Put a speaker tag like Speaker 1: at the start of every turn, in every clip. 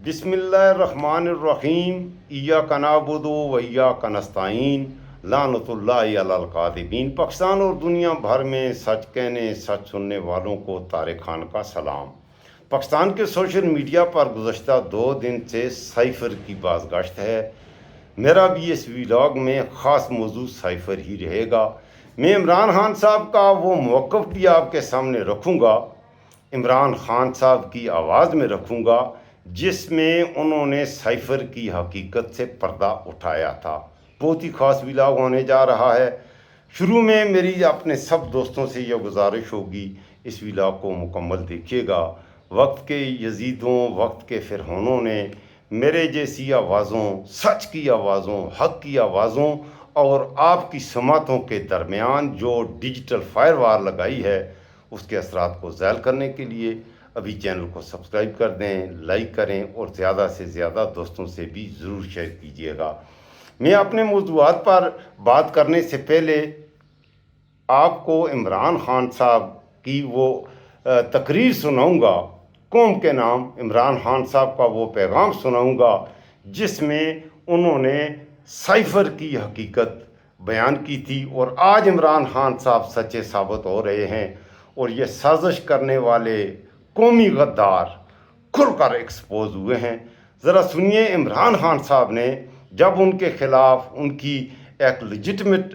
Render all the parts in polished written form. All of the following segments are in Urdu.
Speaker 1: بسم اللہ الرحمن الرحیم ایاک نعبد و ایاک نستعین لعنت اللہ علی الکاذبین۔ پاکستان اور دنیا بھر میں سچ کہنے سچ سننے والوں کو طارق خان کا سلام۔ پاکستان کے سوشل میڈیا پر گزشتہ 2 دن سے سائفر کی بازگشت ہے۔ میرا بھی اس ویلاگ میں خاص موضوع سائفر ہی رہے گا۔ میں عمران خان صاحب کا وہ موقف بھی آپ کے سامنے رکھوں گا، عمران خان صاحب کی آواز میں رکھوں گا، جس میں انہوں نے سائفر کی حقیقت سے پردہ اٹھایا تھا۔ بہت ہی خاص ویلاگ ہونے جا رہا ہے۔ شروع میں میری اپنے سب دوستوں سے یہ گزارش ہوگی، اس ویلاگ کو مکمل دیکھیے گا۔ وقت کے یزیدوں، وقت کے فرعونوں نے میرے جیسی آوازوں، سچ کی آوازوں، حق کی آوازوں اور آپ کی سماعتوں کے درمیان جو ڈیجیٹل فائر وار لگائی ہے، اس کے اثرات کو زائل کرنے کے لیے ابھی چینل کو سبسکرائب کر دیں، لائک کریں اور زیادہ سے زیادہ دوستوں سے بھی ضرور شیئر کیجیے گا۔ میں اپنے موضوعات پر بات کرنے سے پہلے آپ کو عمران خان صاحب کی وہ تقریر سناؤں گا، قوم کے نام عمران خان صاحب کا وہ پیغام سناؤں گا، جس میں انہوں نے سائفر کی حقیقت بیان کی تھی، اور آج عمران خان صاحب سچے ثابت ہو رہے ہیں، اور یہ سازش کرنے والے قومی غدار کھل کر ایکسپوز ہوئے ہیں۔ ذرا سنیے عمران خان صاحب نے جب ان کے خلاف، ان کی ایک لیجٹمیٹ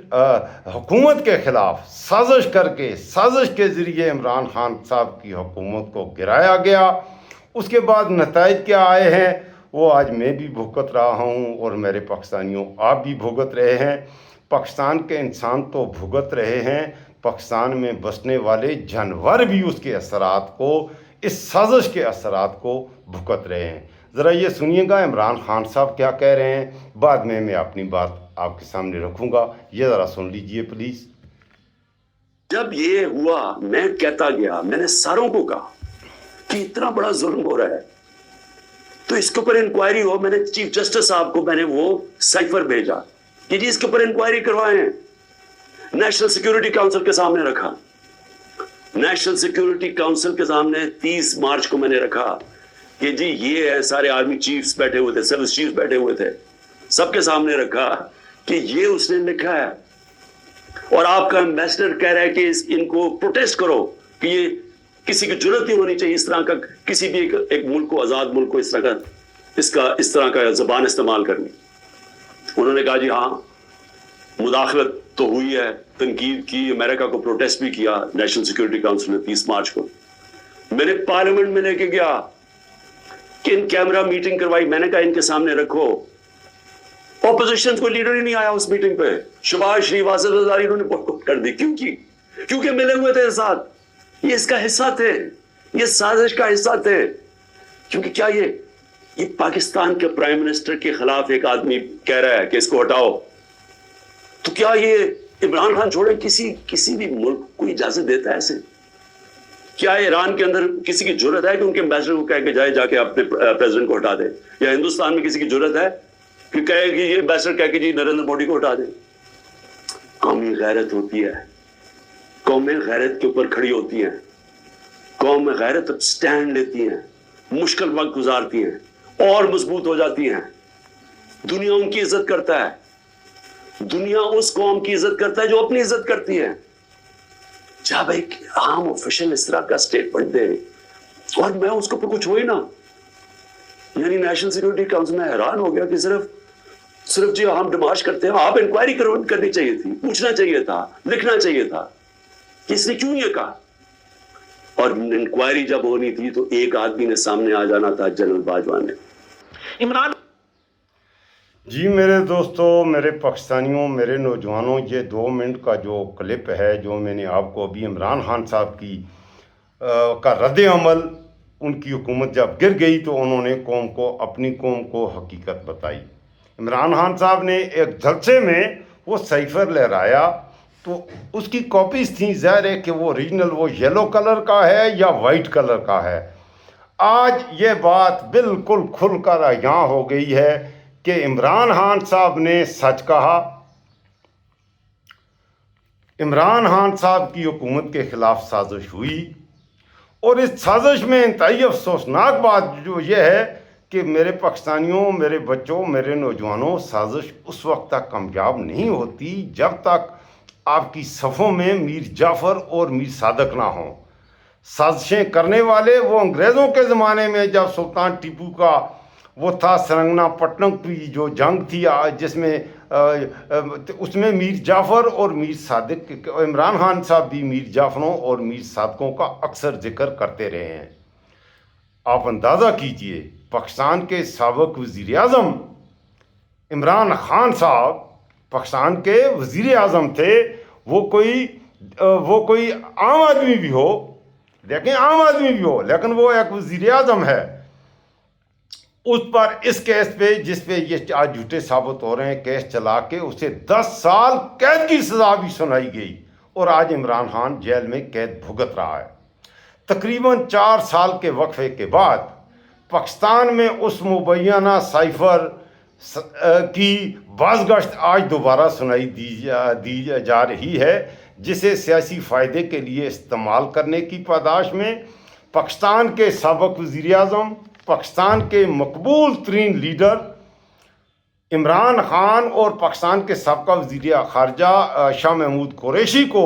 Speaker 1: حکومت کے خلاف سازش کر کے، سازش کے ذریعے عمران خان صاحب کی حکومت کو گرایا گیا، اس کے بعد نتائج کیا آئے ہیں وہ آج میں بھی بھگت رہا ہوں، اور میرے پاکستانیوں آپ بھی بھگت رہے ہیں۔ پاکستان کے انسان تو بھگت رہے ہیں، پاکستان میں بسنے والے جانور بھی اس کے اثرات کو، اس سازش کے اثرات کو بھگت رہے ہیں۔ ذرا یہ سنیے گا عمران خان صاحب کیا کہہ رہے ہیں، بعد میں اپنی بات آپ کے سامنے رکھوں گا، یہ ذرا سن لیجئے پلیز۔
Speaker 2: جب یہ ہوا میں کہتا گیا، میں نے ساروں کو کہا کہ اتنا بڑا ظلم ہو رہا ہے تو اس کے اوپر انکوائری ہو۔ میں نے چیف جسٹس صاحب کو میں نے وہ سائفر بھیجا کہ جی اس کے اوپر انکوائری کروائیں۔ نیشنل سیکیورٹی کاؤنسل کے سامنے رکھا، نیشنل سیکیورٹی کاؤنسل کے سامنے 30 مارچ کو میں نے رکھا کہ جی یہ ہے، سارے آرمی چیفز بیٹھے ہوئے تھے، سروس چیفز بیٹھے ہوئے تھے، سب کے سامنے رکھا کہ یہ اس نے لکھا ہے، اور آپ کا ایمبیسڈر کہہ رہا ہے کہ ان کو پروٹیسٹ کرو کہ یہ کسی کی جرت نہیں ہونی چاہیے اس طرح کا، کسی بھی ایک ملک کو، آزاد ملک کو اس طرح کا زبان استعمال کرنی۔ انہوں نے کہا جی ہاں مداخلت تو ہوئی ہے، تنقید کی، امریکہ کو پروٹیسٹ بھی کیا نیشنل سیکیورٹی کاؤنسل نے 30 مارچ کو۔ میں نے پارلیمنٹ میں لے کے گیا کہ ان کیمرہ میٹنگ کروائی، میں نے کہا ان کے سامنے رکھو۔ اپوزیشن کو لیڈر ہی نہیں آیا اس میٹنگ پہ، شباز شریف، آصف زرداری، انہوں نے بوائکاٹ کر دی۔ کیوں کی؟ کیونکہ ملے ہوئے تھے ساتھ، یہ اس کا حصہ تھے، یہ سازش کا حصہ تھے۔ کیونکہ کیا یہ پاکستان کے پرائم منسٹر کے خلاف ایک آدمی کہہ رہا ہے کہ اس کو ہٹاؤ، تو کیا یہ عمران خان چھوڑے کسی بھی ملک کو اجازت دیتا ہے ایسے؟ کیا ایران کے اندر کسی کی جرت ہے کہ ان کے ایمبیسڈر کو کہہ کے جا کے اپنے پریزیڈنٹ کو ہٹا دے؟ یا ہندوستان میں کسی کی جرت ہے کہ کہے کہ یہ ایمبیسڈر کہہ کے جی نریندر مودی کو ہٹا دے؟ قومی غیرت ہوتی ہے، قومیں غیرت کے اوپر کھڑی ہوتی ہیں، قوم میں غیرت اب سٹینڈ لیتی ہیں، مشکل وقت گزارتی ہیں اور مضبوط ہو جاتی ہیں۔ دنیا ان کی عزت کرتا ہے، دنیا اس قوم کی عزت کرتا ہے جو اپنی عزت کرتی ہے۔ جب ایک عام آفیشل اس طرح کا سٹیٹمنٹ دے اور میں اس کو کچھ ہوئی نا، یعنی نیشنل سیکیورٹی کاؤنسل میں حیران ہو گیا کہ صرف جی ہم ڈیمارش کرتے ہیں، آپ انکوائری کرنی چاہیے تھی، پوچھنا چاہیے تھا، لکھنا چاہیے تھا کہ اس نے کیوں یہ کہا۔ اور انکوائری جب ہونی تھی تو ایک آدمی نے سامنے آ جانا تھا، جنرل باجوہ نے۔ عمران
Speaker 1: جی میرے دوستو، میرے پاکستانیوں، میرے نوجوانوں، یہ 2 منٹ کا جو کلپ ہے جو میں نے آپ کو ابھی عمران خان صاحب کی کا رد عمل، ان کی حکومت جب گر گئی تو انہوں نے اپنی قوم کو حقیقت بتائی۔ عمران خان صاحب نے ایک جلسے میں وہ سائفر لہرایا تو اس کی کاپیز تھیں، ظاہر ہے کہ وہ ریجنل وہ یلو کلر کا ہے یا وائٹ کلر کا ہے۔ آج یہ بات بالکل کھل کر یہاں ہو گئی ہے کہ عمران خان صاحب نے سچ کہا۔ عمران خان صاحب کی حکومت کے خلاف سازش ہوئی، اور اس سازش میں انتہائی افسوسناک بات جو یہ ہے کہ میرے پاکستانیوں، میرے بچوں، میرے نوجوانوں، سازش اس وقت تک کامیاب نہیں ہوتی جب تک آپ کی صفوں میں میر جعفر اور میر صادق نہ ہوں۔ سازشیں کرنے والے وہ انگریزوں کے زمانے میں جب سلطان ٹیپو کا وہ تھا سرنگنا پٹنم کی جو جنگ تھی، جس میں اس میں میر جعفر اور میر صادق، عمران خان صاحب بھی میر جعفروں اور میر صادقوں کا اکثر ذکر کرتے رہے ہیں۔ آپ اندازہ کیجئے، پاکستان کے سابق وزیر اعظم عمران خان صاحب پاکستان کے وزیر اعظم تھے، وہ کوئی عام آدمی بھی ہو، دیکھیں عام آدمی بھی ہو، لیکن وہ ایک وزیر اعظم ہے۔ اس پر اس کیس پہ جس پہ یہ آج جھوٹے ثابت ہو رہے ہیں، کیس چلا کے اسے 10 سال قید کی سزا بھی سنائی گئی، اور آج عمران خان جیل میں قید بھگت رہا ہے۔ تقریباً 4 سال کے وقفے کے بعد پاکستان میں اس مبینہ سائفر کی بازگشت آج دوبارہ سنائی دی جا رہی ہے، جسے سیاسی فائدے کے لیے استعمال کرنے کی پاداش میں پاکستان کے سابق وزیر اعظم، پاکستان کے مقبول ترین لیڈر عمران خان اور پاکستان کے سابقہ وزیر خارجہ شاہ محمود قریشی کو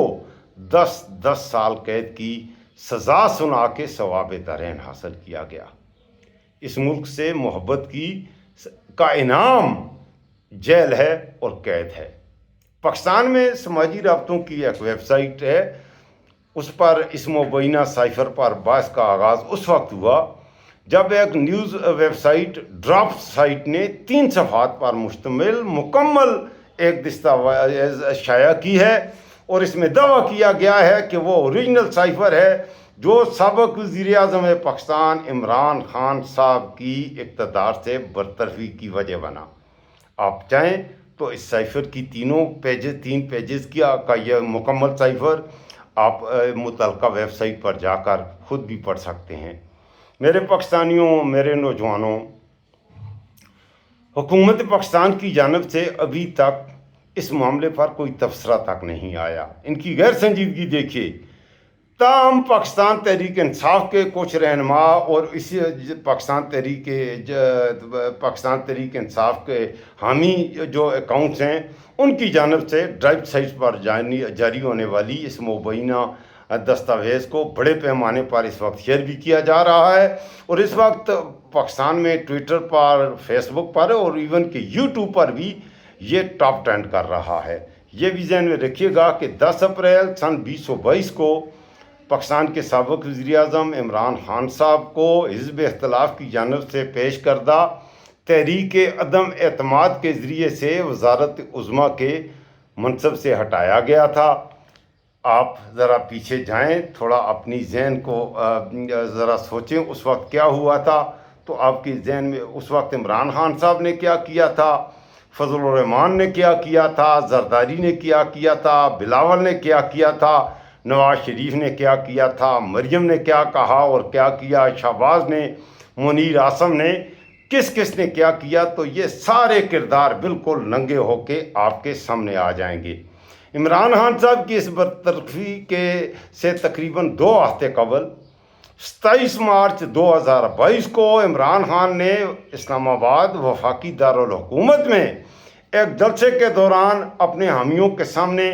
Speaker 1: 10 سال قید کی سزا سنا کے ثواب دارین حاصل کیا گیا۔ اس ملک سے محبت کا انعام جیل ہے اور قید ہے۔ پاکستان میں سماجی رابطوں کی ایک ویب سائٹ ہے، اس پر اس مبینہ سائفر پر بحث کا آغاز اس وقت ہوا جب ایک news website drop site نے 3 صفحات پر مشتمل مکمل ایک دستاویز شائع کی ہے، اور اس میں دعویٰ کیا گیا ہے کہ وہ اوریجنل سائفر ہے جو سابق وزیر اعظم پاکستان عمران خان صاحب کی اقتدار سے برطرفی کی وجہ بنا۔ آپ چاہیں تو اس سائفر کی 3 پیجز کا یہ مکمل سائفر آپ متعلقہ ویب سائٹ پر جا کر خود بھی پڑھ سکتے ہیں۔ میرے پاکستانیوں، میرے نوجوانوں، حکومت پاکستان کی جانب سے ابھی تک اس معاملے پر کوئی تبصرہ تک نہیں آیا۔ ان کی غیر سنجیدگی دیکھیے۔ تاہم پاکستان تحریک انصاف کے کچھ رہنما اور اسی پاکستان تحریک انصاف کے حامی جو اکاؤنٹس ہیں، ان کی جانب سے ڈرائیو سائٹس پر جاری ہونے والی اس مبینہ دستاویز کو بڑے پیمانے پر اس وقت شیئر بھی کیا جا رہا ہے، اور اس وقت پاکستان میں ٹویٹر پر، فیس بک پر اور ایون کہ یوٹیوب پر بھی یہ ٹاپ ٹرینڈ کر رہا ہے۔ یہ بھی ذہن میں رکھیے گا کہ 10 اپریل سن 2022 کو پاکستان کے سابق وزیر اعظم عمران خان صاحب کو حزب اختلاف کی جانب سے پیش کردہ تحریک عدم اعتماد کے ذریعے سے وزارت عظمیٰ کے منصب سے ہٹایا گیا تھا۔ آپ ذرا پیچھے جائیں، تھوڑا اپنی ذہن کو ذرا سوچیں اس وقت کیا ہوا تھا، تو آپ کی ذہن میں اس وقت عمران خان صاحب نے کیا کیا تھا، فضل الرحمان نے کیا کیا تھا، زرداری نے کیا کیا تھا، بلاول نے کیا کیا تھا، نواز شریف نے کیا کیا تھا، مریم نے کیا کہا اور کیا کیا، شہباز نے، منیر اعظم نے، کس نے کیا کیا، تو یہ سارے کردار بالکل ننگے ہو کے آپ کے سامنے آ جائیں گے۔ عمران خان صاحب کی اس برطرفی سے تقریباً 2 ہفتے قبل 27 مارچ 2022 کو عمران خان نے اسلام آباد وفاقی دارالحکومت میں ایک جلسے کے دوران اپنے حامیوں کے سامنے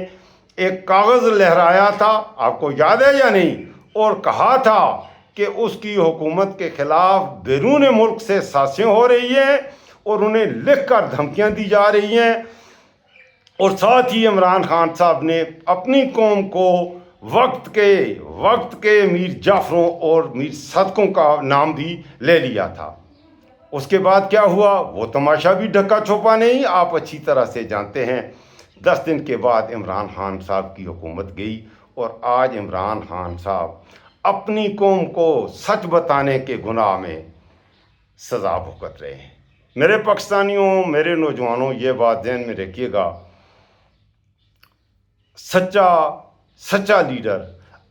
Speaker 1: ایک کاغذ لہرایا تھا، آپ کو یاد ہے یا نہیں، اور کہا تھا کہ اس کی حکومت کے خلاف بیرون ملک سے سازشیں ہو رہی ہیں اور انہیں لکھ کر دھمکیاں دی جا رہی ہیں، اور ساتھ ہی عمران خان صاحب نے اپنی قوم کو وقت کے میر جعفروں اور میر صادقوں کا نام بھی لے لیا تھا۔ اس کے بعد کیا ہوا، وہ تماشا بھی ڈھکا چھپا نہیں، آپ اچھی طرح سے جانتے ہیں۔ 10 دن کے بعد عمران خان صاحب کی حکومت گئی، اور آج عمران خان صاحب اپنی قوم کو سچ بتانے کے گناہ میں سزا بھگت رہے ہیں۔ میرے پاکستانیوں، میرے نوجوانوں، یہ بات ذہن میں رکھیے گا، سچا لیڈر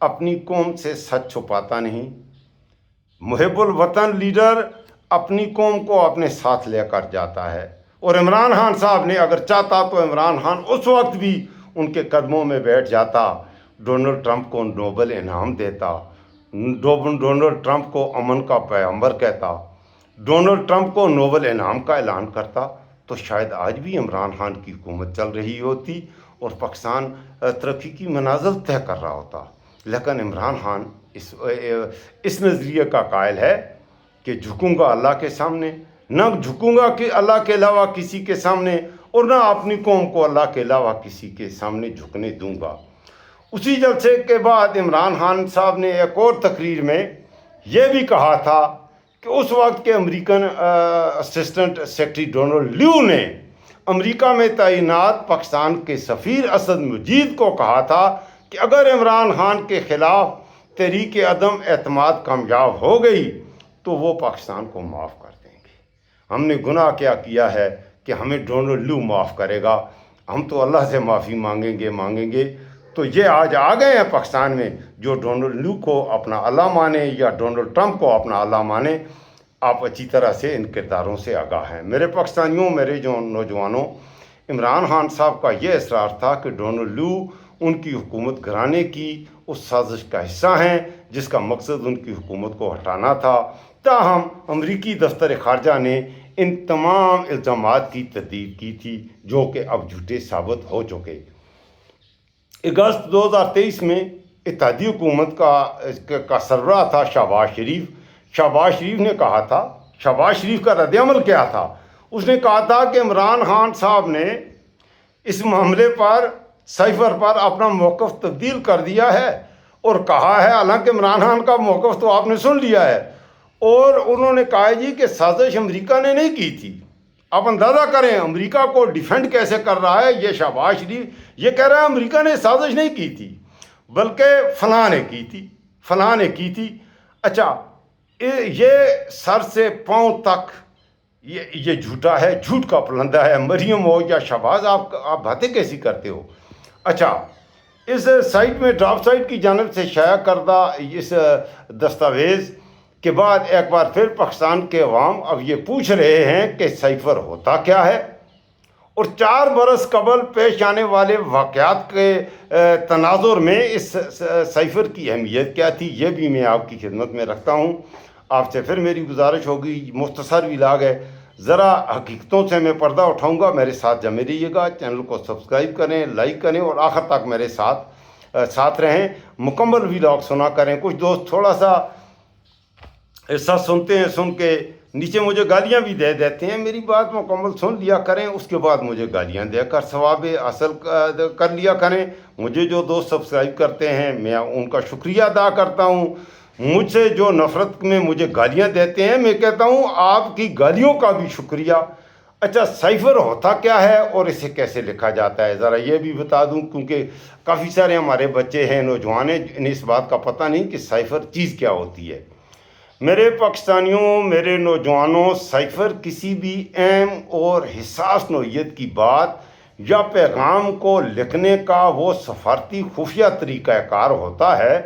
Speaker 1: اپنی قوم سے سچ چھپاتا نہیں۔ محب الوطن لیڈر اپنی قوم کو اپنے ساتھ لے کر جاتا ہے، اور عمران خان صاحب نے اگر چاہتا تو عمران خان اس وقت بھی ان کے قدموں میں بیٹھ جاتا، ڈونلڈ ٹرمپ کو نوبل انعام دیتا، ڈونلڈ ٹرمپ کو امن کا پیغمبر کہتا، ڈونلڈ ٹرمپ کو نوبل انعام کا اعلان کرتا تو شاید آج بھی عمران خان کی حکومت چل رہی ہوتی اور پاکستان ترقی کی منازل طے کر رہا ہوتا. لیکن عمران خان اس نظریے کا قائل ہے کہ جھکوں گا اللہ کے سامنے، نہ جھکوں گا کہ اللہ کے علاوہ کسی کے سامنے، اور نہ اپنی قوم کو اللہ کے علاوہ کسی کے سامنے جھکنے دوں گا. اسی جلسے کے بعد عمران خان صاحب نے ایک اور تقریر میں یہ بھی کہا تھا کہ اس وقت کے امریکن اسسٹنٹ سیکرٹری ڈونلڈ لیو نے امریکہ میں تعینات پاکستان کے سفیر اسد مجید کو کہا تھا کہ اگر عمران خان کے خلاف تحریک عدم اعتماد کامیاب ہو گئی تو وہ پاکستان کو معاف کر دیں گے. ہم نے گناہ کیا کیا ہے کہ ہمیں ڈونلڈ لیو معاف کرے گا؟ ہم تو اللہ سے معافی مانگیں گے. تو یہ آج آ گئے ہیں پاکستان میں جو ڈونلڈ لیو کو اپنا اللہ مانے یا ڈونلڈ ٹرمپ کو اپنا اللہ مانے. آپ اچھی طرح سے ان کرداروں سے آگاہ ہیں. میرے پاکستانیوں، میرے جو نوجوانوں، عمران خان صاحب کا یہ اصرار تھا کہ ڈونلڈ لیو ان کی حکومت گرانے کی اس سازش کا حصہ ہیں جس کا مقصد ان کی حکومت کو ہٹانا تھا. تاہم امریکی دفتر خارجہ نے ان تمام الزامات کی تردید کی تھی جو کہ اب جھوٹے ثابت ہو چکے. اگست 2023 میں اتحادی حکومت کا سربراہ تھا شہباز شریف. شہباز شریف نے کہا تھا، شہباز شریف کا رد عمل کیا تھا؟ اس نے کہا تھا کہ عمران خان صاحب نے اس معاملے پر سائفر پر اپنا موقف تبدیل کر دیا ہے اور کہا ہے، حالانکہ عمران خان کا موقف تو آپ نے سن لیا ہے، اور انہوں نے کہا جی کہ سازش امریکہ نے نہیں کی تھی. آپ اندازہ کریں امریکہ کو ڈیفینڈ کیسے کر رہا ہے یہ شہباز شریف. یہ کہہ رہا ہے امریکہ نے سازش نہیں کی تھی بلکہ فلاں نے کی تھی. اچھا، یہ سر سے پاؤں تک یہ جھوٹا ہے، جھوٹ کا پلندہ ہے. مریم ہو یا شہباز، آپ باتیں کیسی کرتے ہو؟ اچھا، اس سائٹ میں ڈرافٹ سائٹ کی جانب سے شائع کردہ اس دستاویز کے بعد ایک بار پھر پاکستان کے عوام اب یہ پوچھ رہے ہیں کہ سائفر ہوتا کیا ہے، اور 4 برس قبل پیش آنے والے واقعات کے تناظر میں اس سائفر کی اہمیت کیا تھی، یہ بھی میں آپ کی خدمت میں رکھتا ہوں. آپ سے پھر میری گزارش ہوگی، مختصر ولاگ ہے، ذرا حقیقتوں سے میں پردہ اٹھاؤں گا. میرے ساتھ جمے رہیے گا، چینل کو سبسکرائب کریں، لائک کریں اور آخر تک میرے ساتھ رہیں. مکمل ولاگ سنا کریں. کچھ دوست تھوڑا سا ایسا سنتے ہیں، سن کے نیچے مجھے گالیاں بھی دے دیتے ہیں. میری بات مکمل سن لیا کریں، اس کے بعد مجھے گالیاں دے کر ثواب حاصل کر لیا کریں. مجھے جو دوست سبسکرائب کرتے ہیں میں ان کا شکریہ ادا کرتا ہوں. مجھ سے جو نفرت میں مجھے گالیاں دیتے ہیں میں کہتا ہوں آپ کی گالیوں کا بھی شکریہ. اچھا، سائفر ہوتا کیا ہے اور اسے کیسے لکھا جاتا ہے ذرا یہ بھی بتا دوں، کیونکہ کافی سارے ہمارے بچے ہیں، نوجوان ہیں، انہیں اس بات کا پتہ نہیں کہ سائفر چیز کیا ہوتی ہے. میرے پاکستانیوں، میرے نوجوانوں، سائفر کسی بھی اہم اور حساس نوعیت کی بات یا پیغام کو لکھنے کا وہ سفارتی خفیہ طریقہ کار ہوتا ہے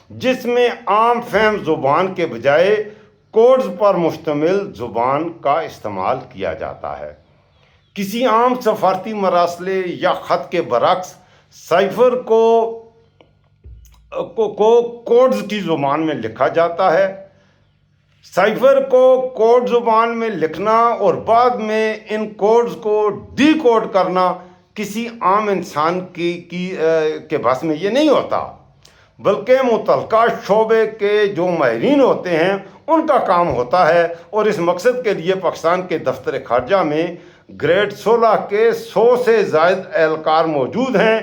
Speaker 1: جس میں عام فہم زبان کے بجائے کوڈز پر مشتمل زبان کا استعمال کیا جاتا ہے. کسی عام سفارتی مراسلے یا خط کے برعکس سائفر کو کوڈز کی زبان میں لکھا جاتا ہے. سائفر کو کوڈ زبان میں لکھنا اور بعد میں ان کوڈز کو ڈی کوڈ کرنا کسی عام انسان کے بس میں یہ نہیں ہوتا، بلکہ متعلقہ شعبے کے جو ماہرین ہوتے ہیں ان کا کام ہوتا ہے. اور اس مقصد کے لیے پاکستان کے دفتر خارجہ میں گریڈ 16 کے 100 سے زائد اہلکار موجود ہیں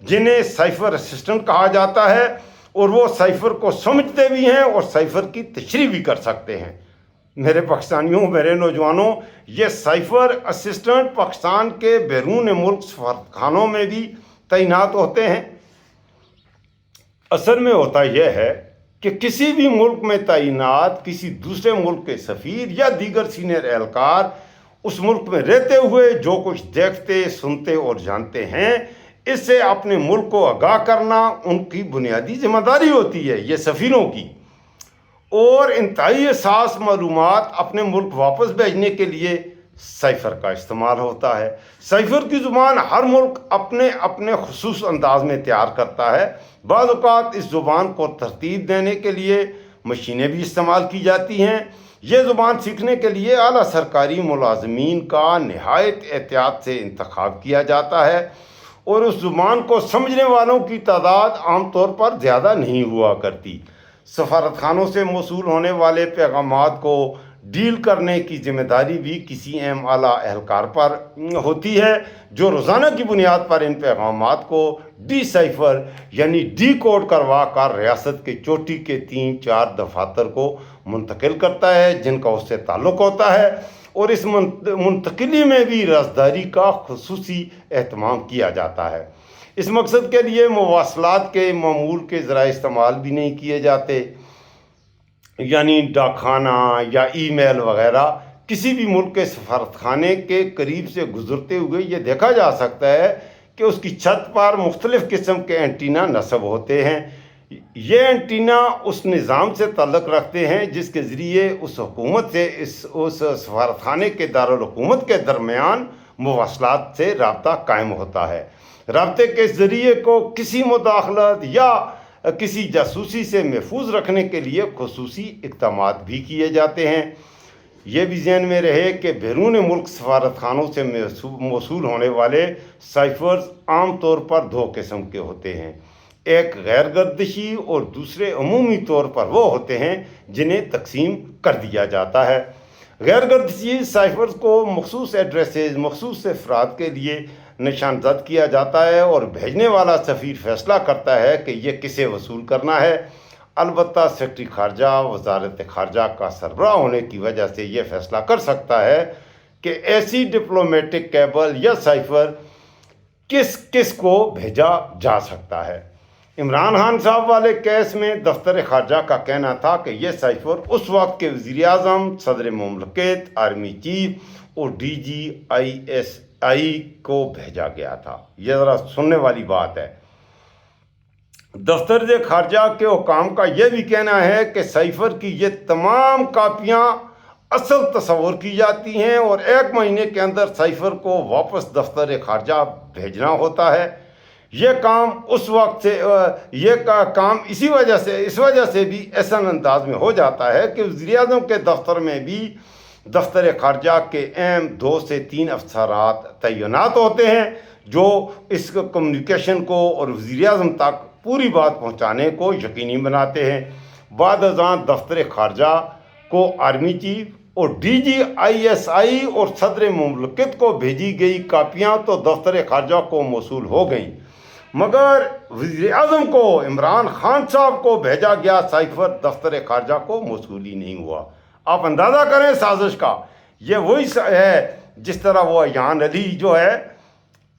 Speaker 1: جنہیں سائفر اسسٹنٹ کہا جاتا ہے، اور وہ سائفر کو سمجھتے بھی ہیں اور سائفر کی تشریح بھی کر سکتے ہیں. میرے پاکستانیوں، میرے نوجوانوں، یہ سائفر اسسٹنٹ پاکستان کے بیرون ملک سفارتخانوں میں بھی تعینات ہوتے ہیں. اصل میں ہوتا یہ ہے کہ کسی بھی ملک میں تعینات کسی دوسرے ملک کے سفیر یا دیگر سینئر اہلکار اس ملک میں رہتے ہوئے جو کچھ دیکھتے، سنتے اور جانتے ہیں، اس سے اپنے ملک کو آگاہ کرنا ان کی بنیادی ذمہ داری ہوتی ہے، یہ سفیروں کی. اور انتہائی حساس معلومات اپنے ملک واپس بھیجنے کے لیے سائفر کا استعمال ہوتا ہے. سائفر کی زبان ہر ملک اپنے خصوص انداز میں تیار کرتا ہے. بعض اوقات اس زبان کو ترتیب دینے کے لیے مشینیں بھی استعمال کی جاتی ہیں یہ زبان سیکھنے کے لیے اعلیٰ سرکاری ملازمین کا نہایت احتیاط سے انتخاب کیا جاتا ہے اور اس زبان کو سمجھنے والوں کی تعداد عام طور پر زیادہ نہیں ہوا کرتی۔ سفارت خانوں سے موصول ہونے والے پیغامات کو ڈیل کرنے کی ذمہ داری بھی کسی اہم اعلیٰ اہلکار پر ہوتی ہے، جو روزانہ کی بنیاد پر ان پیغامات کو ڈی سائفر یعنی ڈی کوڈ کروا کر ریاست کے چوٹی کے 3-4 دفاتر کو منتقل کرتا ہے جن کا اس سے تعلق ہوتا ہے، اور اس منتقلی میں بھی رازداری کا خصوصی اہتمام کیا جاتا ہے۔ اس مقصد کے لیے مواصلات کے معمول کے ذرائع استعمال بھی نہیں کیے جاتے، یعنی ڈاک خانہ یا ای میل وغیرہ۔ کسی بھی ملک کے سفارت خانے کے قریب سے گزرتے ہوئے یہ دیکھا جا سکتا ہے کہ اس کی چھت پر مختلف قسم کے اینٹینا نصب ہوتے ہیں۔ یہ اینٹینا اس نظام سے تعلق رکھتے ہیں جس کے ذریعے اس حکومت سے اس سفارت خانے کے دارالحکومت کے درمیان مواصلات سے رابطہ قائم ہوتا ہے۔ رابطے کے ذریعے کو کسی مداخلت یا کسی جاسوسی سے محفوظ رکھنے کے لیے خصوصی اقدامات بھی کیے جاتے ہیں۔ یہ بھی ذہن میں رہے کہ بیرون ملک سفارت خانوں سے موصول ہونے والے سائفرز عام طور پر 2 قسم کے ہوتے ہیں، ایک غیر گردشی اور دوسرے عمومی طور پر وہ ہوتے ہیں جنہیں تقسیم کر دیا جاتا ہے۔ غیر گردشی سائفرز کو مخصوص ایڈریسز مخصوص افراد کے لیے نشان زد کیا جاتا ہے اور بھیجنے والا سفیر فیصلہ کرتا ہے کہ یہ کسے وصول کرنا ہے۔ البتہ سیکرٹری خارجہ وزارت خارجہ کا سربراہ ہونے کی وجہ سے یہ فیصلہ کر سکتا ہے کہ ایسی ڈپلومیٹک کیبل یا سائفر کس کو بھیجا جا سکتا ہے۔ عمران خان صاحب والے کیس میں دفتر خارجہ کا کہنا تھا کہ یہ سائفر اس وقت کے وزیر اعظم، صدر مملکت، آرمی چیف اور DGISI کو بھیجا گیا تھا۔ یہ ذرا سننے والی بات ہے۔ دفتر خارجہ کے حکام کا یہ بھی کہنا ہے کہ سائفر کی یہ تمام کاپیاں اصل تصور کی جاتی ہیں اور 1 مہینے کے اندر سائفر کو واپس دفتر خارجہ بھیجنا ہوتا ہے۔ یہ کام اس وجہ سے بھی ایسا انداز میں ہو جاتا ہے کہ وزیر اعظم کے دفتر میں بھی دفتر خارجہ کے اہم 2 سے 3 افسرات تعینات ہوتے ہیں جو اس کمیونیکیشن کو اور وزیر اعظم تک پوری بات پہنچانے کو یقینی بناتے ہیں۔ بعد ازاں دفتر خارجہ کو آرمی چیف اور DGISI اور صدر مملکت کو بھیجی گئی کاپیاں تو دفتر خارجہ کو موصول ہو گئیں، مگر وزیر اعظم کو عمران خان صاحب کو بھیجا گیا سائفر دفتر خارجہ کو موصول ہی نہیں ہوا۔ آپ اندازہ کریں سازش کا۔ یہ وہی ہے جس طرح وہ ایان علی جو ہے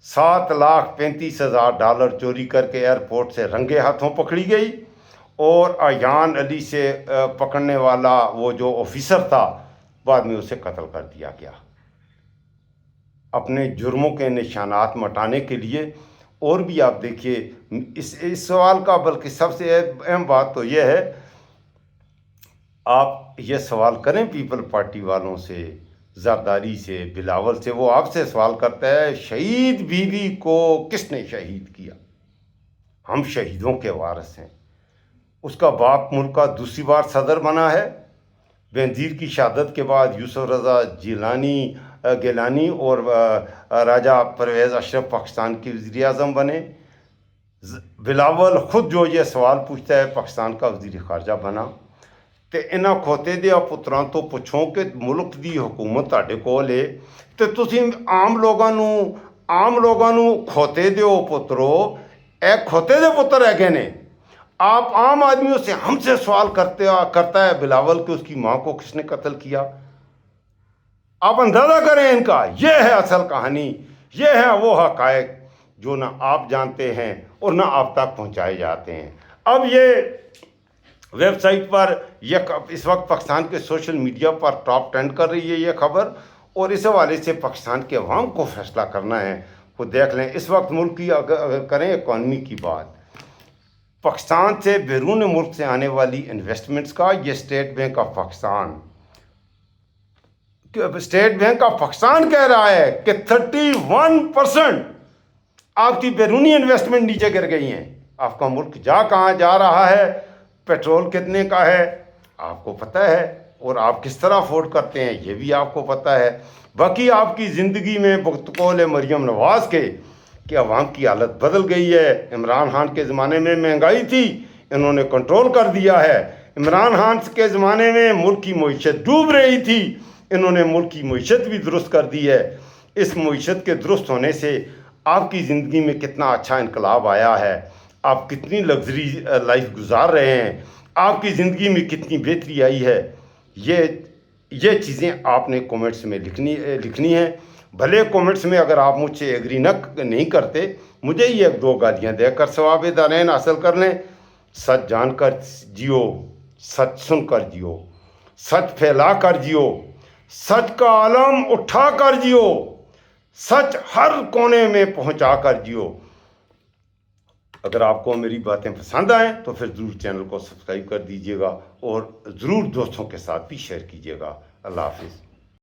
Speaker 1: $7,35,000 چوری کر کے ایئرپورٹ سے رنگے ہاتھوں پکڑی گئی، اور ایان علی سے پکڑنے والا وہ جو آفیسر تھا بعد میں اسے قتل کر دیا گیا۔ اپنے جرموں کے نشانات مٹانے کے لیے اور بھی آپ دیکھیے اس سوال کا، بلکہ سب سے اہم بات تو یہ ہے، آپ یہ سوال کریں پیپل پارٹی والوں سے، زرداری سے، بلاول سے، وہ آپ سے سوال کرتا ہے شہید بیوی کو کس نے شہید کیا؟ ہم شہیدوں کے وارث ہیں۔ اس کا باپ ملک کا دوسری بار صدر بنا ہے۔ بینظیر کی شہادت کے بعد یوسف رضا گیلانی اور راجہ پرویز اشرف پاکستان کے وزیر اعظم بنے۔ بلاول خود جو یہ سوال پوچھتا ہے پاکستان کا وزیر خارجہ بنا۔ تے انہاں کھوتے دیا پتراں تو پوچھو کہ ملک دی حکومت تہاڈے کول ہے تے تسی عام لوگاں نو کھوتے دیو پترو، اے کھوتے دے پتر ہے نے۔ آپ عام آدمیوں سے ہم سے سوال کرتا ہے بلاول کہ اس کی ماں کو کس نے قتل کیا۔ آپ اندازہ کریں ان کا۔ یہ ہے اصل کہانی، یہ ہے وہ حقائق جو نہ آپ جانتے ہیں اور نہ آپ تک پہنچائے جاتے ہیں۔ اب یہ ویب سائٹ پر اس وقت پاکستان کے سوشل میڈیا پر ٹاپ ٹرینڈ کر رہی ہے یہ خبر، اور اس حوالے سے پاکستان کے عوام کو فیصلہ کرنا ہے۔ خود دیکھ لیں اس وقت ملک کی اگر کریں اکانومی کی بات، پاکستان سے بیرون ملک سے آنے والی انویسٹمنٹس کا یہ اسٹیٹ بینک آف پاکستان کہہ رہا ہے کہ 31% آپ کی بیرونی انویسٹمنٹ نیچے گر گئی ہیں۔ آپ کا ملک کہاں جا رہا ہے، پیٹرول کتنے کا ہے آپ کو پتہ ہے، اور آپ کس طرح افورڈ کرتے ہیں یہ بھی آپ کو پتہ ہے. باقی آپ کی زندگی میں بقول مریم نواز کے کہ عوام کی حالت بدل گئی ہے. عمران خان کے زمانے میں مہنگائی تھی, انہوں نے کنٹرول کر دیا ہے. عمران خان کے زمانے میں ملک کی معیشت ڈوب رہی تھی, انہوں نے ملک کی معیشت بھی درست کر دی ہے. اس معیشت کے درست ہونے سے آپ کی زندگی میں کتنا اچھا انقلاب آیا ہے, آپ کتنی لگژری لائف گزار رہے ہیں, آپ کی زندگی میں کتنی بہتری آئی ہے. یہ چیزیں آپ نے کومنٹس میں لکھنی ہیں. بھلے کومنٹس میں اگر آپ مجھ سے ایگری نہیں کرتے, مجھے ہی ایک دو گالیاں دے کر ثواب دارین حاصل کر لیں. سچ جان کر جیو, سچ سن کر جیو, سچ پھیلا کر جیو, سچ کا علم اٹھا کر جیو, سچ ہر کونے میں پہنچا کر جیو. اگر آپ کو میری باتیں پسند آئیں تو پھر ضرور چینل کو سبسکرائب کر دیجیے گا اور ضرور دوستوں کے ساتھ بھی شیئر کیجیے گا. اللہ حافظ.